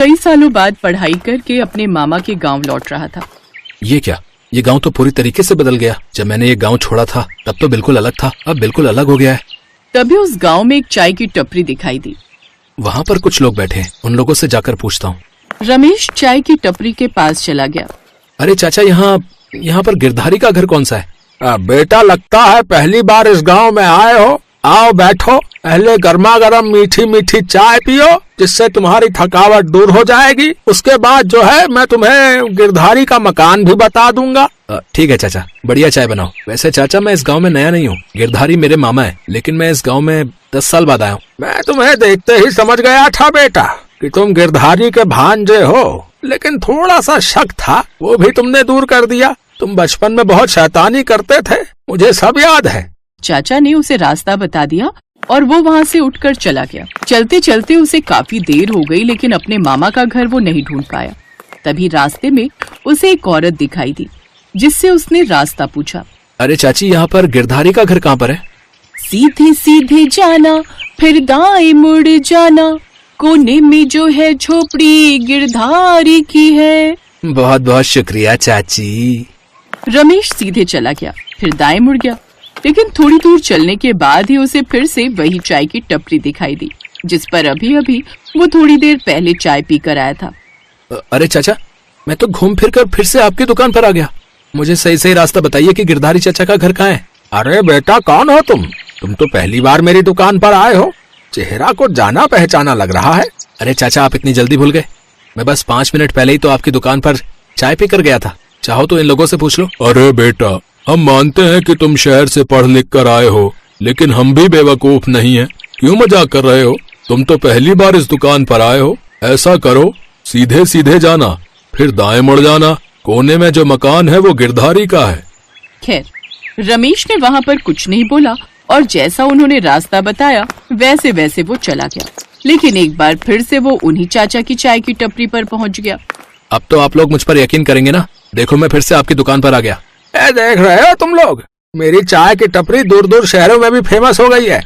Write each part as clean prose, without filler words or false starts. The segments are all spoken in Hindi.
कई सालों बाद पढ़ाई करके अपने मामा के गांव लौट रहा था। ये क्या? ये गांव तो पूरी तरीके से बदल गया। जब मैंने ये गांव छोड़ा था तब तो बिल्कुल अलग था, अब बिल्कुल अलग हो गया है। तभी उस गांव में एक चाय की टपरी दिखाई दी। वहाँ पर कुछ लोग बैठे हैं, उन लोगों से जाकर पूछता हूँ। रमेश चाय की टपरी के पास चला गया। अरे चाचा, यहाँ पर गिरधारी का घर कौन सा है? बेटा, लगता है पहली बार इस गांव में आए हो। आओ बैठो, पहले गर्मा गर्म मीठी मीठी चाय पियो, जिससे तुम्हारी थकावट दूर हो जाएगी। उसके बाद जो है मैं तुम्हें गिरधारी का मकान भी बता दूंगा। ठीक है चाचा, बढ़िया चाय बनाओ। वैसे चाचा, मैं इस गांव में नया नहीं हूँ, गिरधारी मेरे मामा है, लेकिन मैं इस गांव में 10 साल बाद आया हूँ। मैं तुम्हें देखते ही समझ गया था बेटा कि तुम गिरधारी के भांजे हो, लेकिन थोड़ा सा शक था, वो भी तुमने दूर कर दिया। तुम बचपन में बहुत शैतानी करते थे, मुझे सब याद है। चाचा ने उसे रास्ता बता दिया और वो वहाँ से उठकर चला गया। चलते चलते उसे काफी देर हो गई, लेकिन अपने मामा का घर वो नहीं ढूंढ पाया। तभी रास्ते में उसे एक औरत दिखाई दी, जिससे उसने रास्ता पूछा। अरे चाची, यहाँ पर गिरधारी का घर कहाँ पर है? सीधे सीधे जाना, फिर दाएं मुड़ जाना, कोने में जो है झोपड़ी गिरधारी की है। बहुत बहुत शुक्रिया चाची। रमेश सीधे चला गया, फिर दाएं मुड़ गया, लेकिन थोड़ी दूर चलने के बाद ही उसे फिर से वही चाय की टपरी दिखाई दी, जिस पर अभी अभी वो थोड़ी देर पहले चाय पीकर आया था। अरे चाचा, मैं तो घूम फिर कर फिर से आपकी दुकान पर आ गया। मुझे सही सही रास्ता बताइए कि गिरधारी चाचा का घर कहाँ है? अरे बेटा, कौन हो तुम? तुम तो पहली बार मेरी दुकान पर आए हो, चेहरा को जाना पहचाना लग रहा है। अरे चाचा, आप इतनी जल्दी भूल गए? मैं बस 5 मिनट पहले ही तो आपकी दुकान पर चाय पीकर गया था। चाहो तो इन लोगों से पूछ लो। अरे बेटा, हम मानते हैं कि तुम शहर से पढ़ लिख कर आए हो, लेकिन हम भी बेवकूफ नहीं हैं। क्यों मजाक कर रहे हो? तुम तो पहली बार इस दुकान पर आए हो। ऐसा करो, सीधे सीधे जाना, फिर दाएं मुड़ जाना, कोने में जो मकान है वो गिरधारी का है। खैर, रमेश ने वहाँ पर कुछ नहीं बोला और जैसा उन्होंने रास्ता बताया वैसे वैसे वो चला गया। लेकिन एक बार फिर से वो उन्हीं चाचा की चाय की टपरी पर पहुँच गया। अब तो आप लोग मुझ पर यकीन करेंगे ना? देखो, मैं फिर से आपकी दुकान पर आ गया। देख रहे हो तुम लोग, मेरी चाय की टपरी दूर दूर शहरों में भी फेमस हो गई है।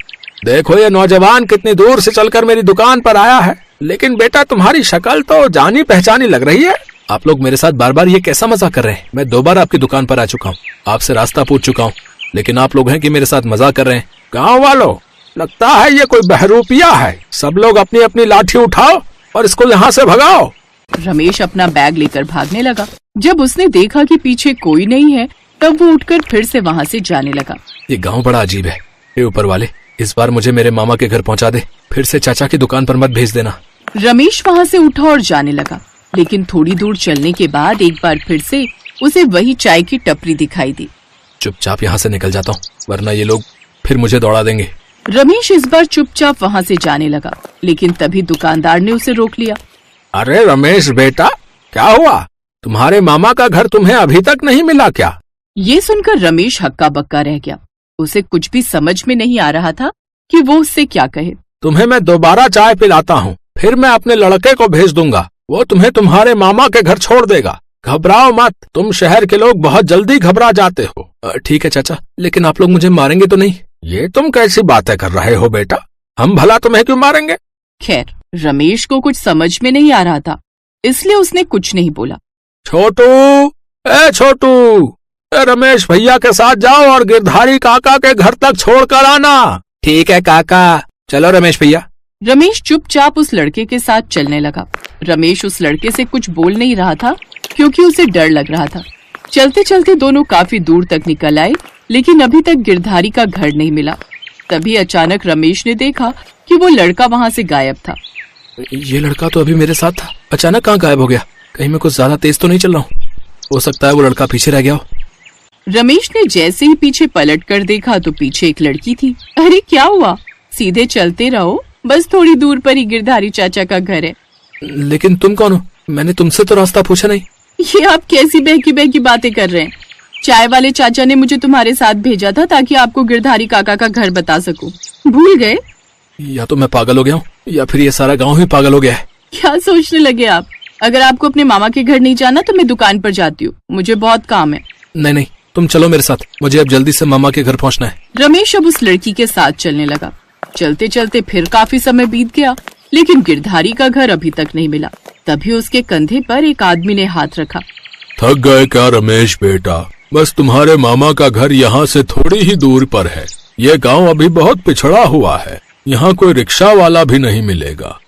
देखो ये नौजवान कितनी दूर से चलकर मेरी दुकान पर आया है, लेकिन बेटा तुम्हारी शक्ल तो जानी पहचानी लग रही है। आप लोग मेरे साथ बार बार ये कैसा मजाक कर रहे हैं? मैं 2 बार आपकी दुकान पर आ चुका हूँ, आपसे रास्ता पूछ चुका हूँ, लेकिन आप लोग हैं कि मेरे साथ मजाक कर रहे हैं। गाँव वालों, लगता है ये कोई बहरूपिया है। सब लोग अपनी अपनी लाठी उठाओ और इसको यहाँ से भगाओ। रमेश अपना बैग लेकर भागने लगा। जब उसने देखा कि पीछे कोई नहीं है, तब वो उठकर फिर से वहाँ से जाने लगा। ये गांव बड़ा अजीब है। हे ऊपर वाले, इस बार मुझे मेरे मामा के घर पहुँचा दे, फिर से चाचा की दुकान पर मत भेज देना। रमेश वहाँ से उठा और जाने लगा, लेकिन थोड़ी दूर चलने के बाद एक बार फिर से उसे वही चाय की टपरी दिखाई दी। चुपचाप यहाँ से निकल जाता हूँ, वरना ये लोग फिर मुझे दौड़ा देंगे। रमेश इस बार चुपचाप वहाँ से जाने लगा, लेकिन तभी दुकानदार ने उसे रोक लिया। अरे रमेश बेटा, क्या हुआ? तुम्हारे मामा का घर तुम्हें अभी तक नहीं मिला क्या? ये सुनकर रमेश हक्का बक्का रह गया। उसे कुछ भी समझ में नहीं आ रहा था कि वो उससे क्या कहे। तुम्हें मैं दोबारा चाय पिलाता हूँ, फिर मैं अपने लड़के को भेज दूंगा, वो तुम्हें तुम्हारे मामा के घर छोड़ देगा। घबराओ मत, तुम शहर के लोग बहुत जल्दी घबरा जाते हो। ठीक है चाचा, लेकिन आप लोग मुझे मारेंगे तो नहीं? ये तुम कैसी बातें कर रहे हो बेटा, हम भला तुम्हें क्यों मारेंगे? खैर, रमेश को कुछ समझ में नहीं आ रहा था, इसलिए उसने कुछ नहीं बोला। छोटू, छोटू, रमेश भैया के साथ जाओ और गिरधारी काका के घर तक छोड़ कर आना। ठीक है काका, चलो रमेश भैया। रमेश चुपचाप उस लड़के के साथ चलने लगा। रमेश उस लड़के से कुछ बोल नहीं रहा था, क्योंकि उसे डर लग रहा था। चलते चलते दोनों काफी दूर तक निकल आए, लेकिन अभी तक गिरधारी का घर नहीं मिला। तभी अचानक रमेश ने देखा कि वो लड़का वहाँ से गायब था। ये लड़का तो अभी मेरे साथ था, अचानक कहाँ गायब हो गया? कहीं मैं कुछ ज्यादा तेज तो नहीं चल रहा हूँ? हो सकता है वो लड़का पीछे रह गया हो। रमेश ने जैसे ही पीछे पलट कर देखा तो पीछे एक लड़की थी। अरे क्या हुआ? सीधे चलते रहो, बस थोड़ी दूर पर ही गिरधारी चाचा का घर है। लेकिन तुम कौन हो? मैंने तुमसे तो रास्ता पूछा नहीं। ये आप कैसी बहकी बहकी बातें कर रहे हैं? चाय वाले चाचा ने मुझे तुम्हारे साथ भेजा था ताकि आपको गिरधारी काका का घर बता सकूं। भूल गए? या तो मैं पागल हो गया हूँ, या फिर ये सारा गांव ही पागल हो गया है। क्या सोचने लगे आप? अगर आपको अपने मामा के घर नहीं जाना तो मैं दुकान पर जाती हूँ, मुझे बहुत काम है। नहीं, तुम चलो मेरे साथ, मुझे अब जल्दी से मामा के घर पहुँचना है। रमेश अब उस लड़की के साथ चलने लगा। चलते चलते फिर काफी समय बीत गया, लेकिन गिरधारी का घर अभी तक नहीं मिला। तभी उसके कंधे पर एक आदमी ने हाथ रखा। थक गए क्या रमेश बेटा? बस तुम्हारे मामा का घर यहाँ से थोड़ी ही दूर पर है। ये गांव अभी बहुत पिछड़ा हुआ है, यहाँ कोई रिक्शा वाला भी नहीं मिलेगा।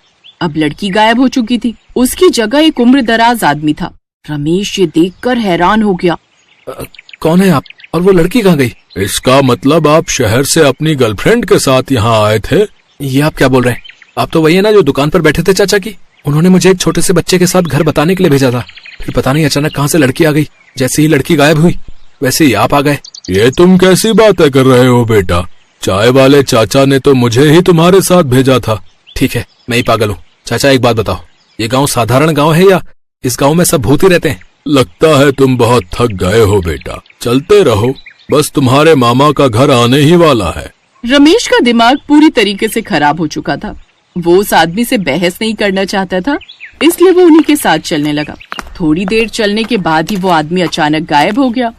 अब लड़की गायब हो चुकी थी। उसकी जगह एक उम्रदराज आदमी था। रमेश ये देखकर हैरान हो गया। कौन है आप और वो लड़की कहाँ गई? इसका मतलब आप शहर से अपनी गर्लफ्रेंड के साथ यहाँ आए थे? ये आप क्या बोल रहे हैं? आप तो वही है ना जो दुकान पर बैठे थे चाचा की? उन्होंने मुझे एक छोटे से बच्चे के साथ घर बताने के लिए भेजा था। फिर पता नहीं अचानक कहाँ से लड़की आ गई। जैसे ही लड़की गायब हुई वैसे ही आप आ गए। ये तुम कैसी बातें कर रहे हो बेटा? चाय वाले चाचा ने तो मुझे ही तुम्हारे साथ भेजा था। ठीक है, मैं ही पागल हूँ। चाचा एक बात बताओ, ये गांव साधारण गांव है या इस गांव में सब भूत ही रहते हैं? लगता है तुम बहुत थक गए हो बेटा, चलते रहो, बस तुम्हारे मामा का घर आने ही वाला है। रमेश का दिमाग पूरी तरीके से खराब हो चुका था। वो उस आदमी से बहस नहीं करना चाहता था, इसलिए वो उन्हीं के साथ चलने लगा। थोड़ी देर चलने के बाद ही वो आदमी अचानक गायब हो गया।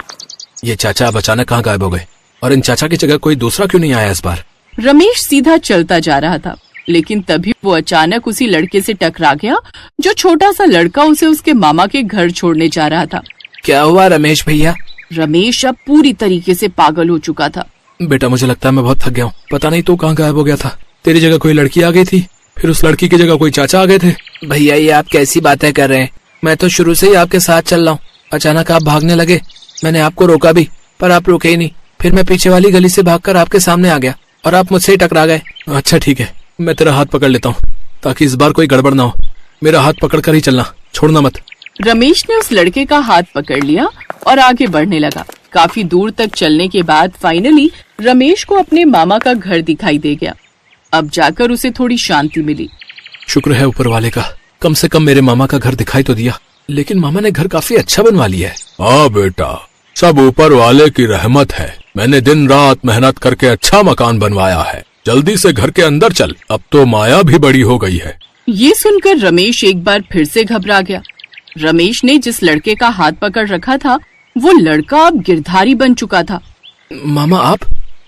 ये चाचा अब अचानक कहाँ गायब हो गए? और इन चाचा की जगह कोई दूसरा क्यों नहीं आया इस बार? रमेश सीधा चलता जा रहा था, लेकिन तभी वो अचानक उसी लड़के से टकरा गया जो छोटा सा लड़का उसे उसके मामा के घर छोड़ने जा रहा था। क्या हुआ रमेश भैया? रमेश अब पूरी तरीके से पागल हो चुका था। बेटा मुझे लगता है मैं बहुत थक गया हूँ। पता नहीं तू कहाँ गायब हो गया था। तेरी जगह कोई लड़की आ गई थी, फिर उस लड़की की जगह कोई चाचा आ गए थे। भैया ये आप कैसी बातें कर रहे हैं? मैं तो शुरू से ही आपके साथ चल रहा हूँ। अचानक आप भागने लगे, मैंने आपको रोका भी पर आप रुके ही नहीं। फिर मैं पीछे वाली गली से भागकर आपके सामने आ गया और आप मुझसे ही टकरा गए। अच्छा ठीक है, मैं तेरा हाथ पकड़ लेता हूँ ताकि इस बार कोई गड़बड़ ना हो। मेरा हाथ पकड़ कर ही चलना, छोड़ना मत। रमेश ने उस लड़के का हाथ पकड़ लिया और आगे बढ़ने लगा। काफी दूर तक चलने के बाद फाइनली रमेश को अपने मामा का घर दिखाई दे गया। अब जाकर उसे थोड़ी शांति मिली। शुक्र है ऊपर वाले का, कम से कम मेरे मामा का घर दिखाई तो दिया। लेकिन मामा ने घर काफी अच्छा बनवा लिया है। हाँ बेटा, सब ऊपर वाले की रहमत है। मैंने दिन रात मेहनत करके अच्छा मकान बनवाया है। जल्दी से घर के अंदर चल, अब तो माया भी बड़ी हो गई है। ये सुनकर रमेश एक बार फिर से घबरा गया। रमेश ने जिस लड़के का हाथ पकड़ रखा था वो लड़का अब गिरधारी बन चुका था। मामा आप?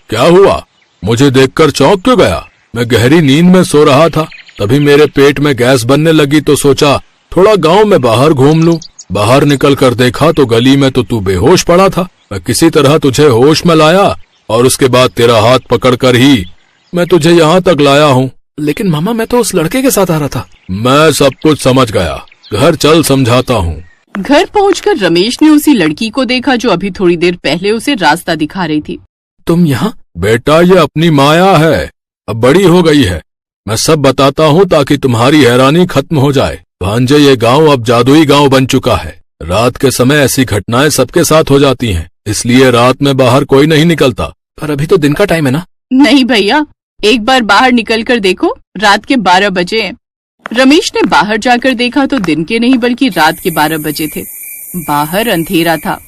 क्या हुआ? मुझे देखकर चौंक क्यों गया? मैं गहरी नींद में सो रहा था, तभी मेरे पेट में गैस बनने लगी तो सोचा थोड़ा गांव में बाहर घूम लूं। बाहर निकल कर देखा तो गली में तो तू बेहोश पड़ा था। मैं किसी तरह तुझे होश में लाया और उसके बाद तेरा हाथ पकड़कर ही मैं तुझे यहाँ तक लाया हूँ। लेकिन मामा मैं तो उस लड़के के साथ आ रहा था। मैं सब कुछ समझ गया, घर चल समझाता हूँ। घर पहुंचकर रमेश ने उसी लड़की को देखा जो अभी थोड़ी देर पहले उसे रास्ता दिखा रही थी। तुम यहाँ? बेटा ये अपनी माया है, अब बड़ी हो गई है। मैं सब बताता हूँ ताकि तुम्हारी हैरानी खत्म हो जाए। भांजे ये गांव अब जादुई गांव बन चुका है। रात के समय ऐसी घटनाएं सबके साथ हो जाती हैं, इसलिए रात में बाहर कोई नहीं निकलता। पर अभी तो दिन का टाइम है ना? नहीं भैया, एक बार बाहर निकल कर देखो, रात के 12 बजे हैं। रमेश ने बाहर जाकर देखा तो दिन के नहीं बल्कि रात के 12 बजे थे। बाहर अंधेरा था।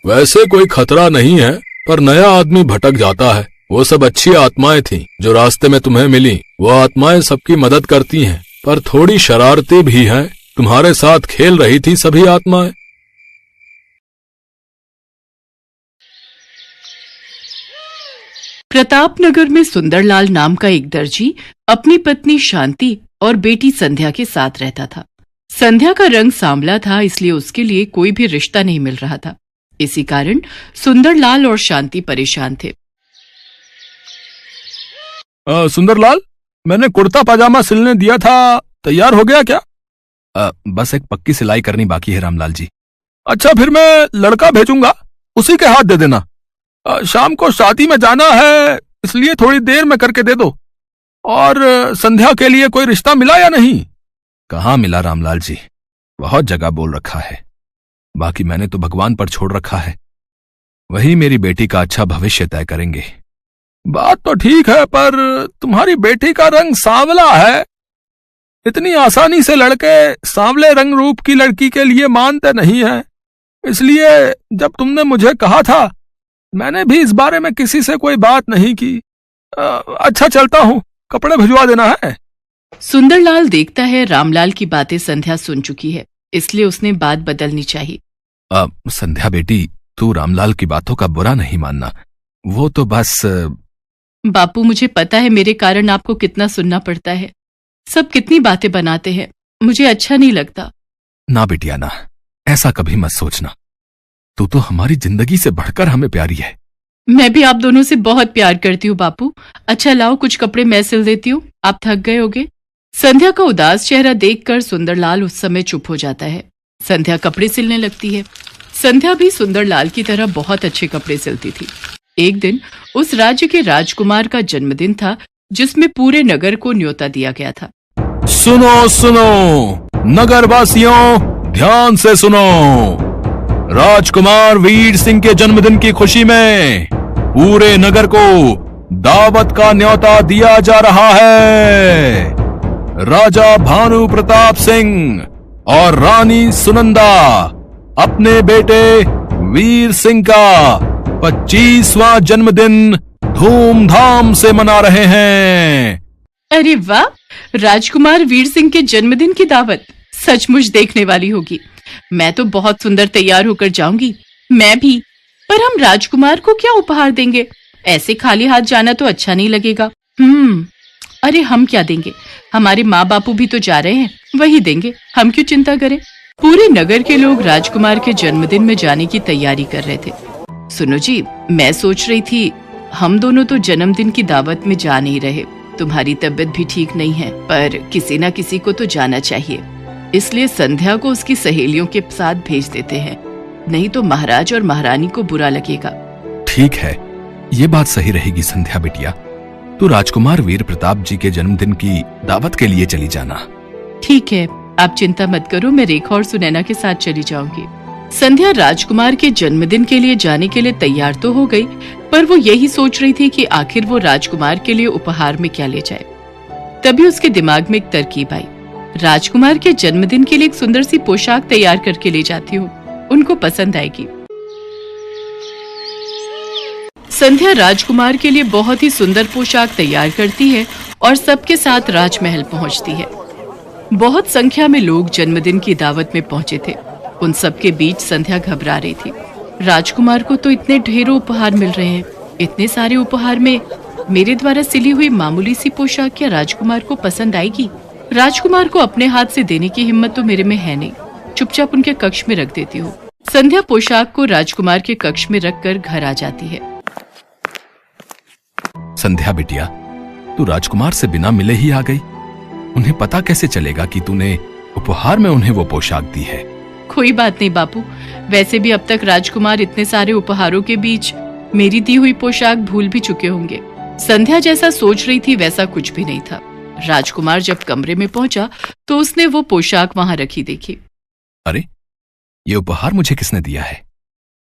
वैसे कोई खतरा नहीं है, पर नया आदमी भटक जाता है। वो सब अच्छी आत्माएं थीं जो रास्ते में तुम्हें मिली। वो आत्माएं सबकी मदद करती हैं, पर थोड़ी शरारती भी हैं। तुम्हारे साथ खेल रही थी सभी आत्माएं। प्रतापनगर में सुंदरलाल नाम का एक दर्जी अपनी पत्नी शांति और बेटी संध्या के साथ रहता था। संध्या का रंग सांवला था, इसलिए उसके लिए कोई भी रिश्ता नहीं मिल रहा था। इसी कारण सुंदरलाल और शांति परेशान थे। सुंदरलाल, मैंने कुर्ता पजामा सिलने दिया था, तैयार हो गया क्या? बस एक पक्की सिलाई करनी बाकी है रामलाल जी। अच्छा, फिर मैं लड़का भेजूंगा, उसी के हाथ दे देना। शाम को शादी में जाना है, इसलिए थोड़ी देर में करके दे दो। और संध्या के लिए कोई रिश्ता मिला या नहीं? कहाँ मिला रामलाल जी, बहुत जगह बोल रखा है। बाकी मैंने तो भगवान पर छोड़ रखा है, वही मेरी बेटी का अच्छा भविष्य तय करेंगे। बात तो ठीक है, पर तुम्हारी बेटी का रंग सांवला है। इतनी आसानी से लड़के सांवले रंग रूप की लड़की के लिए मानते नहीं हैं। इसलिए जब तुमने मुझे कहा था, मैंने भी इस बारे में किसी से कोई बात नहीं की। अच्छा चलता हूँ, कपड़े भिजवा देना है। सुंदरलाल देखता है रामलाल की बातें संध्या सुन चुकी है, इसलिए उसने बात बदलनी चाहिए। संध्या बेटी, तू रामलाल की बातों का बुरा नहीं मानना, वो तो बस। बापू, मुझे पता है मेरे कारण आपको कितना सुनना पड़ता है। सब कितनी बातें बनाते हैं, मुझे अच्छा नहीं लगता। ना बिटिया ना, ऐसा कभी मत सोचना। तू तो हमारी जिंदगी से बढ़कर हमें प्यारी है। मैं भी आप दोनों से बहुत प्यार करती हूँ बापू। अच्छा लाओ, कुछ कपड़े मैं सिल देती हूँ, आप थक गए होगे। संध्या का उदास चेहरा देखकर सुंदरलाल उस समय चुप हो जाता है। संध्या कपड़े सिलने लगती है। संध्या भी सुंदरलाल की तरह बहुत अच्छे कपड़े सिलती थी। एक दिन उस राज्य के राजकुमार का जन्मदिन था, जिसमें पूरे नगर को न्योता दिया गया था। सुनो सुनो नगरवासियों, ध्यान से सुनो। राजकुमार वीर सिंह के जन्मदिन की खुशी में पूरे नगर को दावत का न्योता दिया जा रहा है। राजा भानु प्रताप सिंह और रानी सुनंदा अपने बेटे वीर सिंह का 25वां जन्मदिन धूमधाम से मना रहे हैं। अरे वाह, राजकुमार वीर सिंह के जन्मदिन की दावत सचमुच देखने वाली होगी। मैं तो बहुत सुंदर तैयार होकर जाऊंगी। मैं भी। पर हम राजकुमार को क्या उपहार देंगे? ऐसे खाली हाथ जाना तो अच्छा नहीं लगेगा। अरे हम क्या देंगे? हमारे माँ बापू भी तो जा रहे हैं, वही देंगे, हम क्यों चिंता करें। पूरे नगर के लोग राजकुमार के जन्मदिन में जाने की तैयारी कर रहे थे। सुनो जी, मैं सोच रही थी हम दोनों तो जन्मदिन की दावत में जा नहीं रहे। तुम्हारी तबीयत भी ठीक नहीं है, पर किसी न किसी को तो जाना चाहिए। इसलिए संध्या को उसकी सहेलियों के साथ भेज देते हैं, नहीं तो महाराज और महारानी को बुरा लगेगा। ठीक है, ये बात सही रहेगी संध्या बिटिया। तू राजकुमार वीर प्रताप जी के जन्मदिन की दावत के लिए चली जाना। ठीक है, आप चिंता मत करो, मैं रेखा और सुनैना के साथ चली जाऊंगी। संध्या राजकुमार के जन्मदिन के लिए जाने के लिए तैयार तो हो गई, पर वो यही सोच रही थी कि आखिर वो राजकुमार के लिए उपहार में क्या ले जाए। तभी उसके दिमाग में एक तरकीब आई। राजकुमार के जन्मदिन के लिए एक सुंदर सी पोशाक तैयार करके ले जाती हूँ, उनको पसंद आएगी। संध्या राजकुमार के लिए बहुत ही सुंदर पोशाक तैयार करती है और सबके साथ राजमहल पहुँचती है। बहुत संख्या में लोग जन्मदिन की दावत में पहुंचे थे। उन सबके बीच संध्या घबरा रही थी। राजकुमार को तो इतने ढेरों उपहार मिल रहे हैं, इतने सारे उपहार में मेरे द्वारा सिली हुई मामूली सी पोशाक क्या राजकुमार को पसंद आएगी? राजकुमार को अपने हाथ से देने की हिम्मत तो मेरे में है नहीं। चुपचाप उनके कक्ष में रख देती हूँ। संध्या पोशाक को राजकुमार के कक्ष में रखकर घर आ जाती है। संध्या बिटिया, तू राजकुमार से बिना मिले ही आ गई। उन्हें पता कैसे चलेगा कि तूने उपहार में उन्हें वो पोशाक दी है? कोई बात नहीं बापू, वैसे भी अब तक राजकुमार इतने सारे उपहारों के बीच मेरी दी हुई पोशाक भूल भी चुके होंगे। संध्या जैसा सोच रही थी वैसा कुछ भी नहीं था। राजकुमार जब कमरे में पहुंचा तो उसने वो पोशाक वहां रखी देखी। अरे, ये उपहार मुझे किसने दिया है?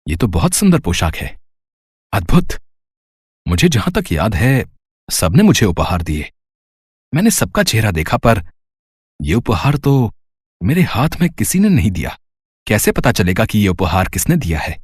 ये तो बहुत सुंदर पोशाक है, अद्भुत। मुझे जहां तक याद है सबने मुझे उपहार दिए। मैंने सबका चेहरा देखा, पर यह उपहार तो मेरे हाथ में किसी ने नहीं दिया। कैसे पता चलेगा कि यह उपहार किसने दिया है?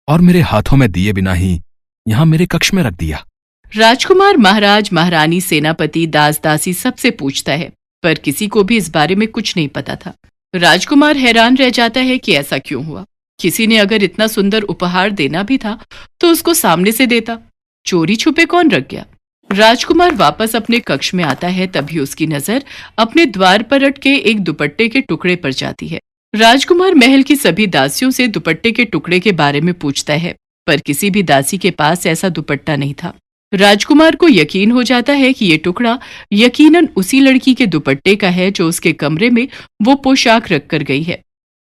और मेरे हाथों में दिए बिना ही यहां मेरे कक्ष में रख दिया। राजकुमार महाराज, महारानी, सेनापति, दास दासी सबसे पूछता है, पर किसी को भी इस बारे में कुछ नहीं पता था। राजकुमार हैरान रह जाता है कि ऐसा क्यों हुआ। किसी ने अगर इतना सुंदर उपहार देना भी था तो उसको सामने से देता, चोरी छुपे कौन रख गया? राजकुमार वापस अपने कक्ष में आता है, तभी उसकी नजर अपने द्वार पर अटके एक दुपट्टे के टुकड़े पर जाती है। राजकुमार महल की सभी दासियों से दुपट्टे के टुकड़े के बारे में पूछता है, पर किसी भी दासी के पास ऐसा दुपट्टा नहीं था। राजकुमार को यकीन हो जाता है कि ये टुकड़ा यकीनन उसी लड़की के दुपट्टे का है जो उसके कमरे में वो पोशाक रख कर गई है।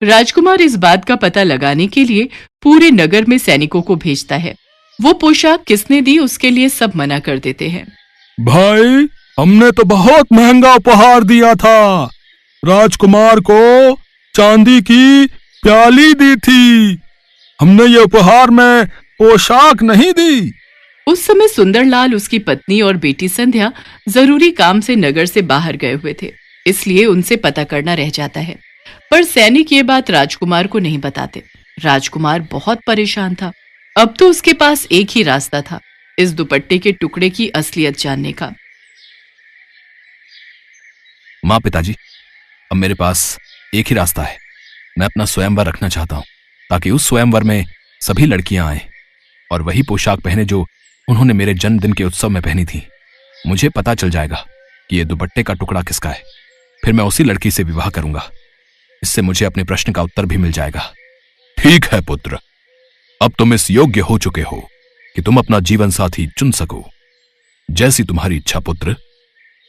राजकुमार इस बात का पता लगाने के लिए पूरे नगर में सैनिकों को भेजता है। वो पोशाक किसने दी उसके लिए सब मना कर देते हैं। भाई, हमने तो बहुत महंगा उपहार दिया था। राजकुमार को चांदी की प्याली दी थी, हमने ये उपहार में पोशाक नहीं दी। उस समय सुंदरलाल, उसकी पत्नी और बेटी संध्या जरूरी काम से नगर से बाहर गए हुए थे, इसलिए उनसे पता करना रह जाता है। पर सैनिक ये बात राजकुमार को नहीं बताते। राजकुमार बहुत परेशान था। अब तो उसके पास एक ही रास्ता था, इस दुपट्टे के टुकड़े की असलियत जानने का। माँ, पिताजी, अब मेरे पास एक ही रास्ता है। मैं अपना स्वयंवर रखना चाहता हूँ, ताकि उस स्वयंवर में सभी लड़कियां आए और वही पोशाक पहने जो उन्होंने मेरे जन्मदिन के उत्सव में पहनी थी। मुझे पता चल जाएगा कि ये दुपट्टे का टुकड़ा किसका है। फिर मैं उसी लड़की से विवाह करूंगा। इससे मुझे अपने प्रश्न का उत्तर भी मिल जाएगा। ठीक है पुत्र, अब तुम इस योग्य हो चुके हो कि तुम अपना जीवन साथी चुन सको। जैसी तुम्हारी इच्छा पुत्र,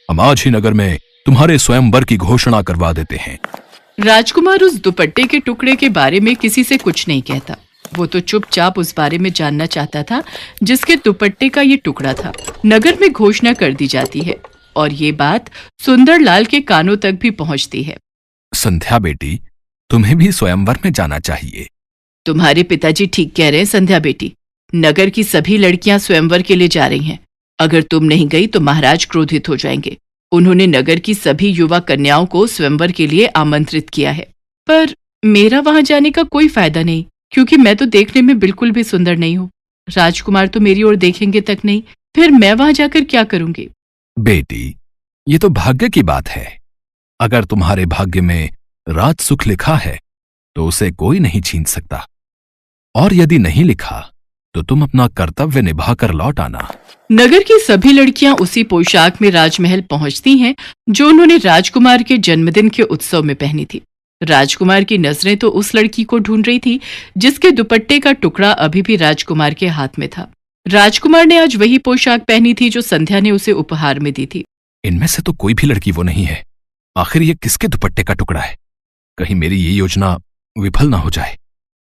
हम आज ही नगर में तुम्हारे स्वयंवर की घोषणा करवा देते हैं। राजकुमार उस दुपट्टे के टुकड़े के बारे में किसी से कुछ नहीं कहता। वो तो चुपचाप उस बारे में जानना चाहता था जिसके दुपट्टे का ये टुकड़ा था। नगर में घोषणा कर दी जाती है और ये बात सुंदरलाल के कानों तक भी पहुंचती है। संध्या बेटी, तुम्हें भी स्वयंवर में जाना चाहिए। तुम्हारे पिताजी ठीक कह रहे हैं संध्या बेटी। नगर की सभी लड़कियां स्वयंवर के लिए जा रही हैं। अगर तुम नहीं गई तो महाराज क्रोधित हो जाएंगे। उन्होंने नगर की सभी युवा कन्याओं को स्वयंवर के लिए आमंत्रित किया है। पर मेरा वहां जाने का कोई फायदा नहीं, क्योंकि मैं तो देखने में बिल्कुल भी सुंदर नहीं हूँ। राजकुमार तो मेरी ओर देखेंगे तक नहीं, फिर मैं वहां जाकर क्या करूंगी? बेटी, ये तो भाग्य की बात है। अगर तुम्हारे भाग्य में राज सुख लिखा है तो उसे कोई नहीं छीन सकता, और यदि नहीं लिखा तो तुम अपना कर्तव्य निभाकर लौट आना। नगर की सभी लड़कियां उसी पोशाक में राजमहल पहुंचती हैं जो उन्होंने राजकुमार के जन्मदिन के उत्सव में पहनी थी। राजकुमार की नजरें तो उस लड़की को ढूंढ रही थी जिसके दुपट्टे का टुकड़ा अभी भी राजकुमार के हाथ में था। राजकुमार ने आज वही पोशाक पहनी थी जो संध्या ने उसे उपहार में दी थी। इनमें से तो कोई भी लड़की वो नहीं है। आखिर ये किसके दुपट्टे का टुकड़ा है? कहीं मेरी ये योजना विफल ना हो जाए।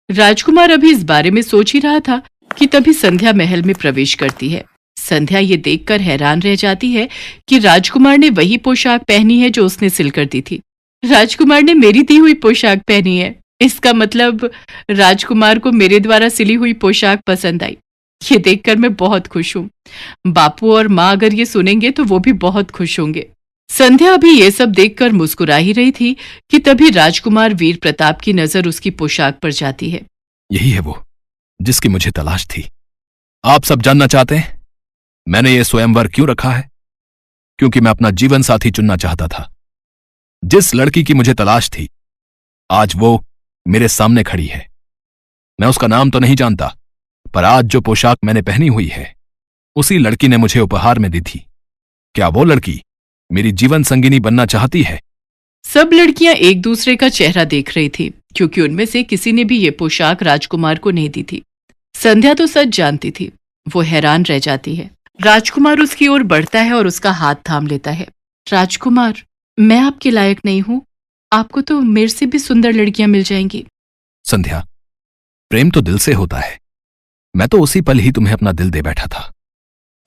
राजकुमार अभी इस बारे में सोच ही रहा था कि तभी संध्या महल में प्रवेश करती है। संध्या ये देखकर हैरान रह जाती है कि राजकुमार ने वही पोशाक पहनी है जो उसने सिल कर दी थी। राजकुमार ने मेरी दी हुई पोशाक पहनी है। इसका मतलब राजकुमार को मेरे द्वारा सिली हुई पोशाक पसंद आई। ये देखकर मैं बहुत खुश हूँ। बापू और माँ अगर ये सुनेंगे तो वो भी बहुत खुश होंगे। संध्या अभी ये सब देखकर मुस्कुरा ही रही थी कि तभी राजकुमार वीर प्रताप की नजर उसकी पोशाक पर जाती है। यही है वो जिसकी मुझे तलाश थी। आप सब जानना चाहते हैं मैंने ये स्वयंवर क्यों रखा है? क्योंकि मैं अपना जीवन साथी चुनना चाहता था। जिस लड़की की मुझे तलाश थी आज वो मेरे सामने खड़ी है। मैं उसका नाम तो नहीं जानता, पर आज जो पोशाक मैंने पहनी हुई है उसी लड़की ने मुझे उपहार में दी थी। क्या वो लड़की मेरी जीवन संगिनी बनना चाहती है? सब लड़कियां एक दूसरे का चेहरा देख रही थी, क्योंकि उनमें से किसी ने भी ये पोशाक राजकुमार को नहीं दी थी। संध्या तो सच जानती थी। वो हैरान रह जाती है। राजकुमार उसकी ओर बढ़ता है और उसका हाथ थाम लेता है। राजकुमार, मैं आपके लायक नहीं हूं। आपको तो मेरे से भी सुंदर लड़कियां मिल जाएंगी। संध्या, प्रेम तो दिल से होता है। मैं तो उसी पल ही तुम्हें अपना दिल दे बैठा था।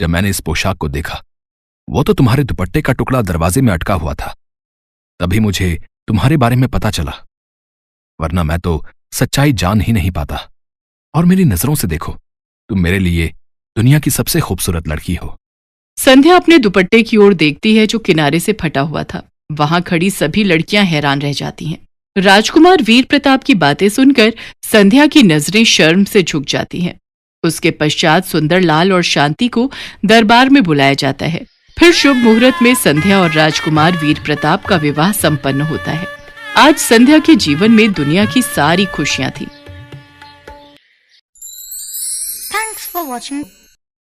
जब मैंने इस पोशाक को देखा, वो तो तुम्हारे दुपट्टे का टुकड़ा दरवाजे में अटका हुआ था, तभी मुझे तुम्हारे बारे में पता चला, वरना मैं तो सच्चाई जान ही नहीं पाता। और मेरी नजरों से देखो, तुम मेरे लिए दुनिया की सबसे खूबसूरत लड़की हो। संध्या अपने दुपट्टे की ओर देखती है जो किनारे से फटा हुआ था। वहां खड़ी सभी लड़कियां हैरान रह जाती हैं। राजकुमार वीर प्रताप की बातें सुनकर संध्या की नजरें शर्म से झुक जाती हैं। उसके पश्चात सुंदरलाल और शांति को दरबार में बुलाया जाता है। फिर शुभ मुहूर्त में संध्या और राजकुमार वीर प्रताप का विवाह संपन्न होता है। आज संध्या के जीवन में दुनिया की सारी खुशियां थी। Thanks for watching.